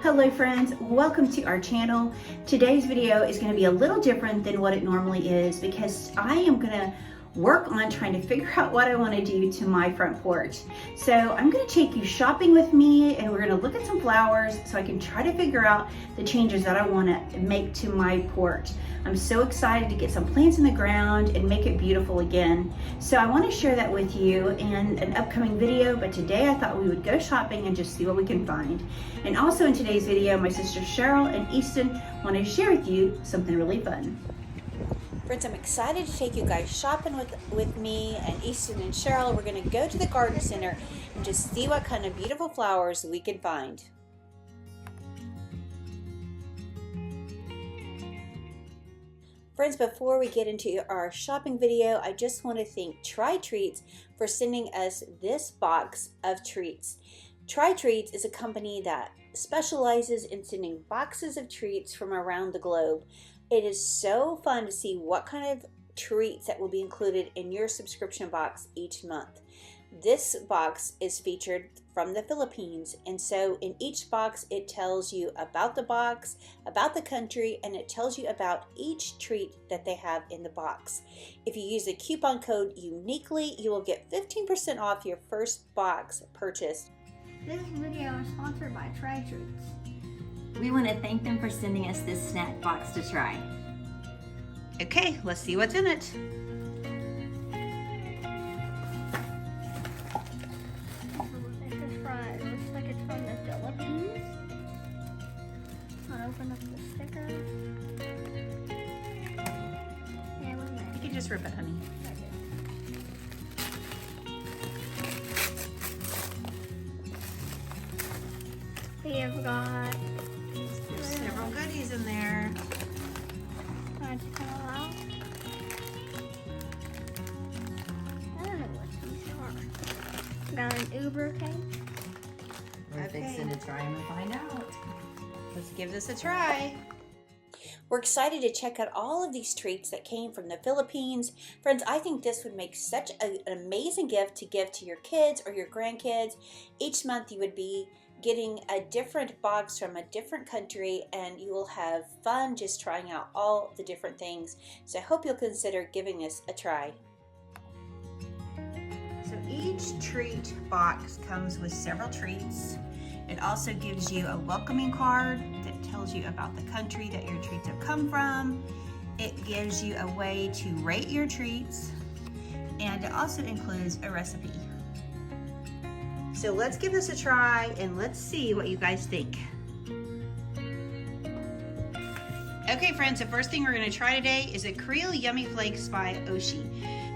Hello friends, welcome to our channel. Today's video is going to be a little different than what it normally is because I am going to work on trying to figure out what I want to do to my front porch. So I'm going to take you shopping with me and we're going to look at some flowers so I can try to figure out the changes that I want to make to my porch. I'm so excited to get some plants in the ground and make it beautiful again. So I want to share that with you in an upcoming video, but today I thought we would go shopping and just see what we can find. And also in today's video, my sisters Cheryl and Easton want to share with you something really fun. Friends, I'm excited to take you guys shopping with me and Easton and Cheryl. We're going to go to the garden center and just see what kind of beautiful flowers we can find. Friends, before we get into our shopping video, I just want to thank Try Treats for sending us this box of treats. Try Treats is a company that specializes in sending boxes of treats from around the globe. It is so fun to see what kind of treats that will be included in your subscription box each month. This box is featured from the Philippines, and so in each box it tells you about the box, about the country, and it tells you about each treat that they have in the box. If you use the coupon code uniquely, you will get 15% off your first box purchase. This video is sponsored by Try Treats. We want to thank them for sending us this snack box to try. Okay, let's see what's in it. It looks like it's from the Philippines. I'll open up the sticker. Yeah, wait a minute. You can just rip it, honey. We have got Several goodies in there. I don't know what these are. Got an Uber cake. We're Okay. fixing to try them and find out. Let's give this a try. We're excited to check out all of these treats that came from the Philippines. Friends, I think this would make such an amazing gift to give to your kids or your grandkids. Each month you would be getting a different box from a different country, and you will have fun just trying out all the different things. So I hope you'll consider giving this a try. So each treat box comes with several treats. It also gives you a welcoming card that tells you about the country that your treats have come from. It gives you a way to rate your treats, and it also includes a recipe. So let's give this a try and let's see what you guys think. Okay friends, the first thing we're going to try today is the Creole Yummy Flakes by Oshi.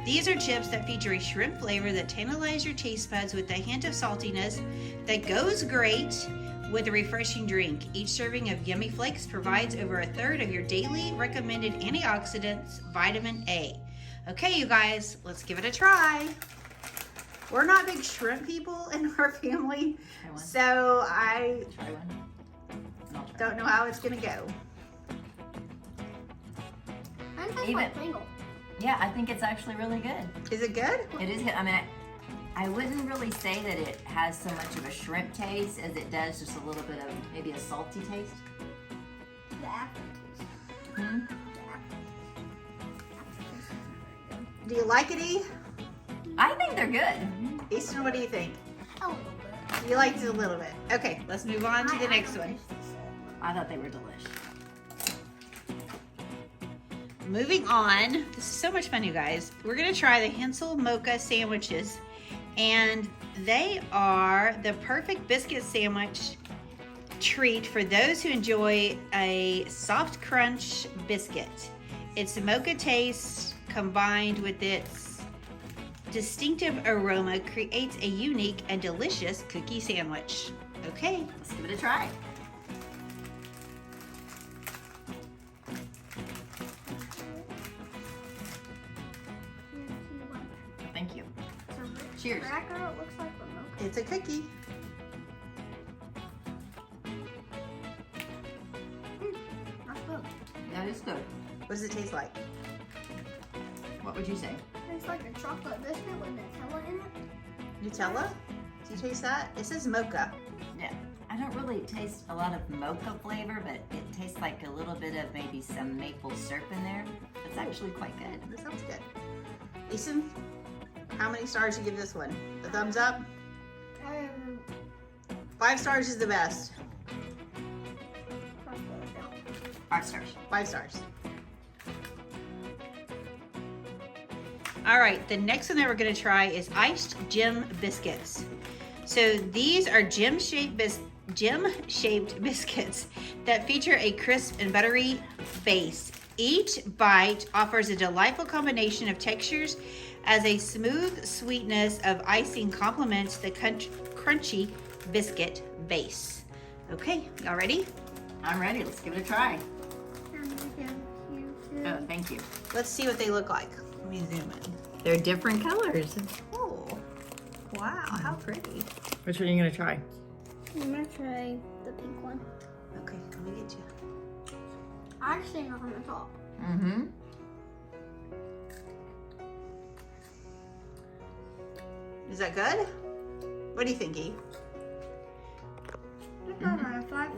These are chips that feature a shrimp flavor that tantalize your taste buds with a hint of saltiness that goes great with a refreshing drink. Each serving of Yummy Flakes provides over a third of your daily recommended antioxidants, vitamin A. Okay you guys, let's give it a try. We're not big shrimp people in our family, so I Try one. don't know how it's gonna go. I'm just like Pringle. Yeah, I think it's actually really good. Is it good? It is good. I mean, I wouldn't really say that it has so much of a shrimp taste as it does just a little bit of maybe a salty taste. The aftertaste. Hmm? Do you like it, E? I think they're good. Easton, what do you think? A little bit. You liked it a little bit. Okay, let's move on to the next one. I thought they were delicious. Moving on, this is so much fun, you guys. We're gonna try the Hensel Mocha sandwiches, and they are the perfect biscuit sandwich treat for those who enjoy a soft crunch biscuit. It's the mocha taste combined with its distinctive aroma creates a unique and delicious cookie sandwich. Okay, Let's give it a try. Thank you. Cheers. Cracker, it looks like a mocha. it's a cookie. That's good. That is good. What does it taste like? What would you say? It's like a chocolate biscuit with Nutella in it. Nutella? Do you taste that? It says mocha. Yeah. I don't really taste a lot of mocha flavor, but it tastes like a little bit of maybe some maple syrup in there. It's actually quite good. That sounds good. Easton, how many stars do you give this one? A thumbs up? 5 stars is the best. 5 stars. 5 stars. All right, the next one that we're gonna try is iced gem biscuits. So these are gem-shaped biscuits that feature a crisp and buttery base. Each bite offers a delightful combination of textures as a smooth sweetness of icing complements the crunchy biscuit base. Okay, y'all ready? I'm ready. Let's give it a try. Oh, thank you. Let's see what they look like. Let me zoom in. They're different colors. Oh, wow, how pretty. Which one are you gonna try? I'm gonna try the pink one. Okay, let me get you. I actually know on the top. Mm-hmm. Is that good? What do you think, E?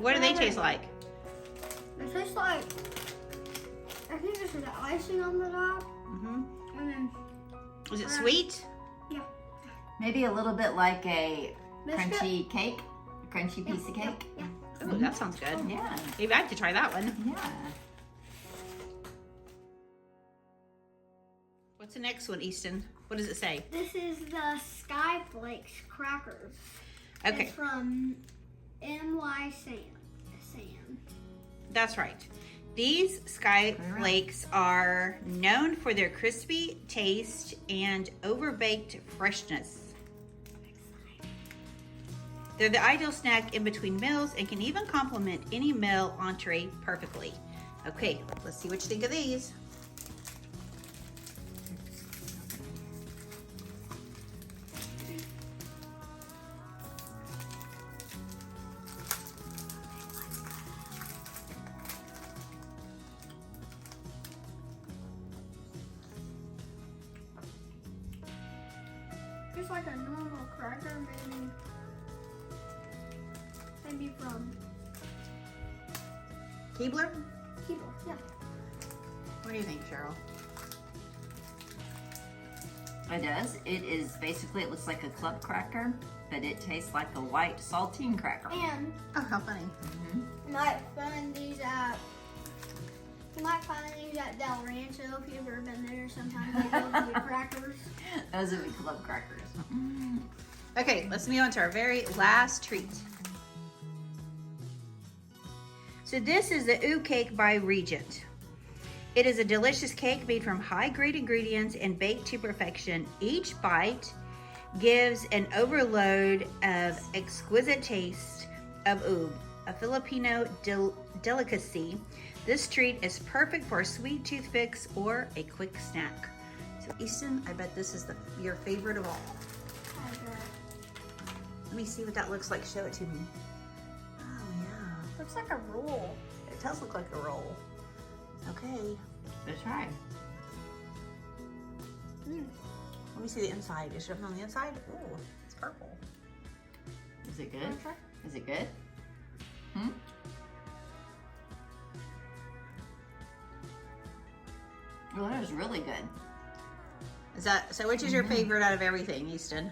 What do they taste like? It tastes like, I think this is the icing on the top. Mm-hmm. And then, Is it sweet? yeah. Maybe a little bit like a Biscuit? crunchy cake, a crunchy piece of cake. Yeah. Oh, that sounds good. Yeah. Maybe I have to try that one. Yeah. What's the next one, Easton? What does it say? This is the Sky Flakes crackers. Okay, It's from NY Sam. that's right. These Sky Flakes are known for their crispy taste and overbaked freshness. They're the ideal snack in between meals and can even complement any meal entree perfectly. Okay, let's see what you think of these. Just like a normal cracker, maybe from Keebler? Keebler, yeah. What do you think, Cheryl? It does. It is basically, it looks like a club cracker, but it tastes like a white saltine cracker. And Oh, how funny. you might find these at Del Rancho if you've ever been there. Sometimes they go for the crackers. Those would be club crackers. Okay, let's move on to our very last treat. So this is the Ooh Cake by Regent. It is a delicious cake made from high-grade ingredients and baked to perfection. Each bite gives an overload of exquisite taste of ooh, a Filipino delicacy. This treat is perfect for a sweet toothpicks or a quick snack. So Easton, I bet this is your favorite of all. Let me see what that looks like. Show it to me. Oh yeah, Looks like a roll. it does look like a roll. Okay, Let's try. let me see the inside. Is it on the inside? Ooh, it's purple. Is it good? Is it good? Hmm? Well, that is really good. Is that so? Which is your favorite out of everything, Easton?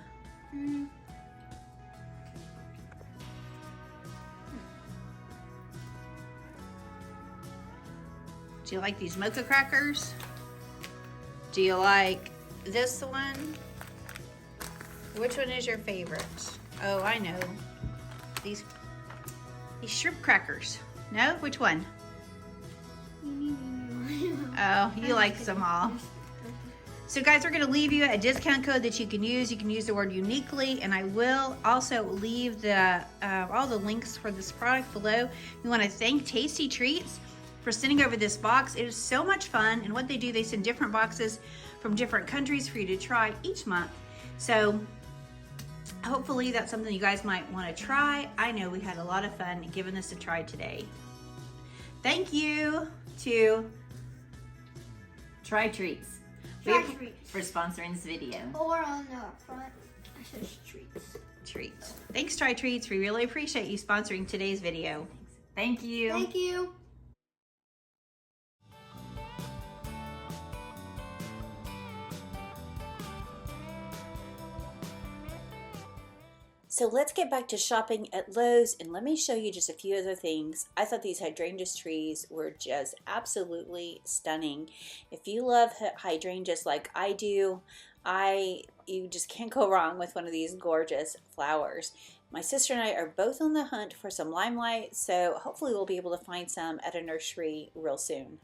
Do you like these mocha crackers? Do you like this one? Which one is your favorite? Oh, I know. These shrimp crackers. No? Which one? Oh, you like them all. So guys, we're gonna leave you a discount code that you can use. You can use the word uniquely, and I will also leave the all the links for this product below. We wanna thank Tasty Treats for sending over this box. It is so much fun, and what they do, they send different boxes from different countries for you to try each month. So hopefully that's something you guys might wanna try. I know we had a lot of fun giving this a try today. Thank you to Try Treats Try treats. for sponsoring this video. Or on the front, it says treats. treat. Thanks, Try Treats. We really appreciate you sponsoring today's video. Thank you. Thank you. So let's get back to shopping at Lowe's, and let me show you just a few other things. I thought these hydrangeas trees were just absolutely stunning. If you love hydrangeas like I do, you just can't go wrong with one of these gorgeous flowers. My sister and I are both on the hunt for some limelight, so hopefully we'll be able to find some at a nursery real soon.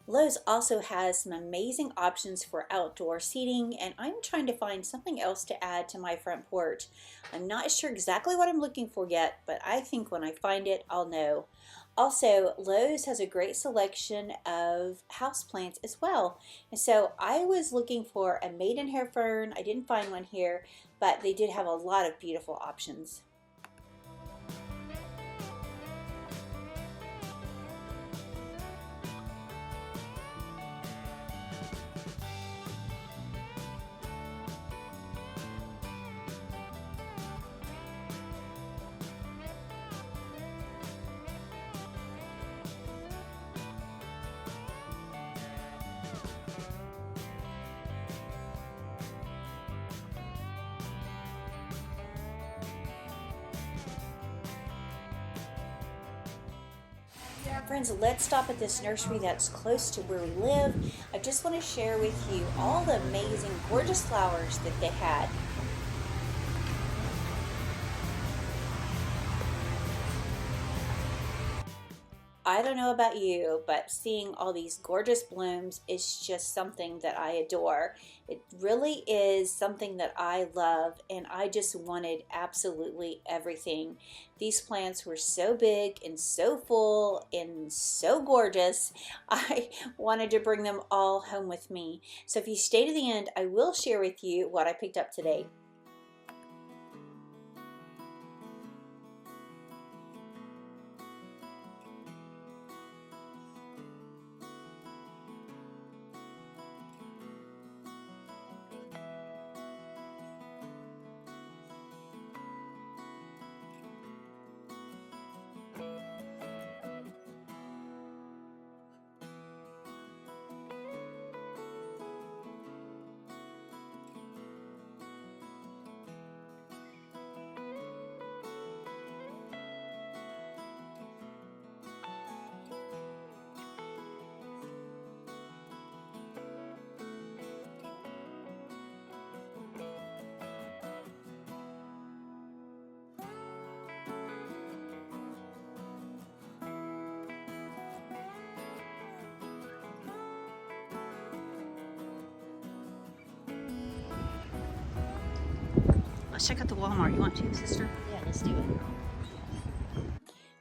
Lowe's also has some amazing options for outdoor seating, and I'm trying to find something else to add to my front porch. I'm not sure exactly what I'm looking for yet, but I think when I find it, I'll know. Also, Lowe's has a great selection of houseplants as well. And so I was looking for a maidenhair fern. I didn't find one here, but they did have a lot of beautiful options. Friends, let's stop at this nursery that's close to where we live. I just want to share with you all the amazing, gorgeous flowers that they had. I don't know about you, but seeing all these gorgeous blooms is just something that I adore. It really is something that I love, and I just wanted absolutely everything. These plants were so big and so full and so gorgeous. I wanted to bring them all home with me. So if you stay to the end, I will share with you what I picked up today. Let's check out the Walmart. You want to, sister? Yeah, let's do it.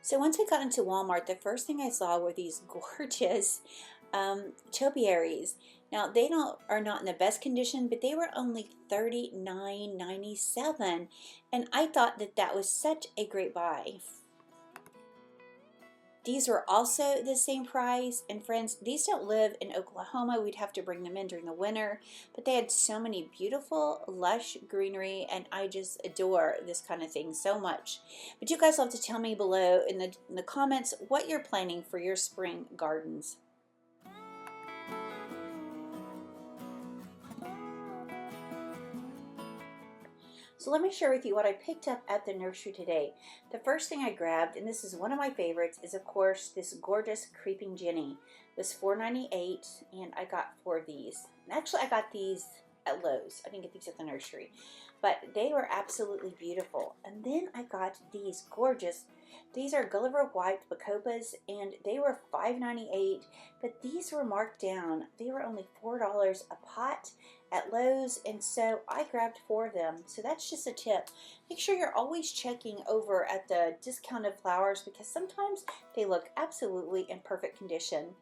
So once I got into Walmart, the first thing I saw were these gorgeous topiaries. Now they are not in the best condition, but they were only $39.97, and I thought that that was such a great buy. These were also the same price, and friends, these don't live in Oklahoma. We'd have to bring them in during the winter, but they had so many beautiful, lush greenery, and I just adore this kind of thing so much. But you guys will have to tell me below in the comments what you're planning for your spring gardens. So let me share with you what I picked up at the nursery today. The first thing I grabbed, and this is one of my favorites, is of course this gorgeous Creeping Jenny. It was $4.98, and I got 4 of these. And actually I got these at Lowe's. I didn't get these at the nursery. But they were absolutely beautiful. And then I got these gorgeous, these are Gulliver White Bacopas, and they were $5.98, but these were marked down. They were only $4 a pot at Lowe's, and so I grabbed 4 of them. So that's just a tip. Make sure you're always checking over at the discounted flowers, because sometimes they look absolutely in perfect condition.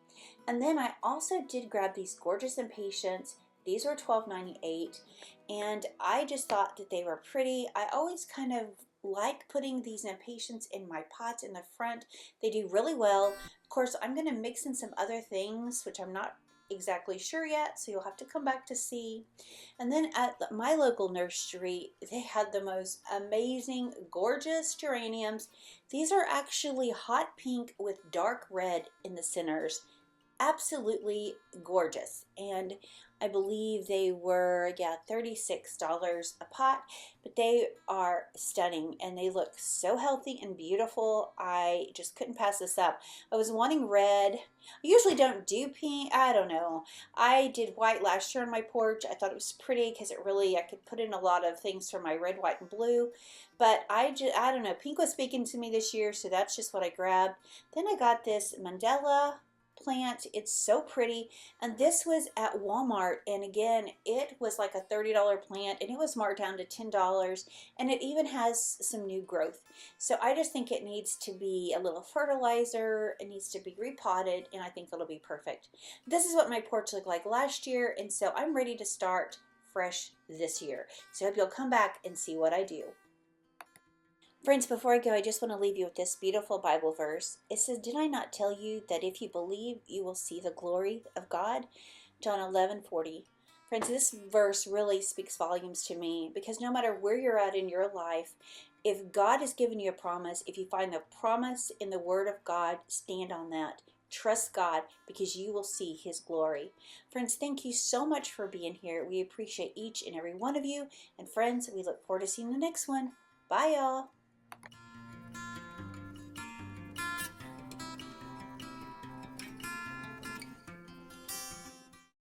And then I also did grab these gorgeous impatiens. These were $12.98, and I just thought that they were pretty. I always kind of like putting these impatiens in my pots in the front. They do really well. Of course, I'm going to mix in some other things, which I'm not exactly sure yet, so you'll have to come back to see. And then at my local nursery, they had the most amazing, gorgeous geraniums. These are actually hot pink with dark red in the centers. Absolutely gorgeous, and I believe they were $36 a pot, but they are stunning and they look so healthy and beautiful. I just couldn't pass this up. I was wanting red. I usually don't do pink. I don't know. I did white last year on my porch. I thought it was pretty because I could put in a lot of things for my red, white, and blue, but I don't know, pink was speaking to me this year, so that's just what I grabbed. Then I got this mandala plant. It's so pretty, and this was at Walmart, and again it was like a $30 plant, and it was marked down to $10, and it even has some new growth. So I just think it needs to be a little fertilizer, it needs to be repotted, and I think it'll be perfect. This is what my porch looked like last year, and so I'm ready to start fresh this year. So I hope you'll come back and see what I do. Friends, before I go, I just want to leave you with this beautiful Bible verse. It says, "Did I not tell you that if you believe, you will see the glory of God?" John 11:40. Friends, this verse really speaks volumes to me, because no matter where you're at in your life, if God has given you a promise, if you find the promise in the Word of God, stand on that. Trust God, because you will see His glory. Friends, thank you so much for being here. We appreciate each and every one of you. And friends, we look forward to seeing the next one. Bye, y'all.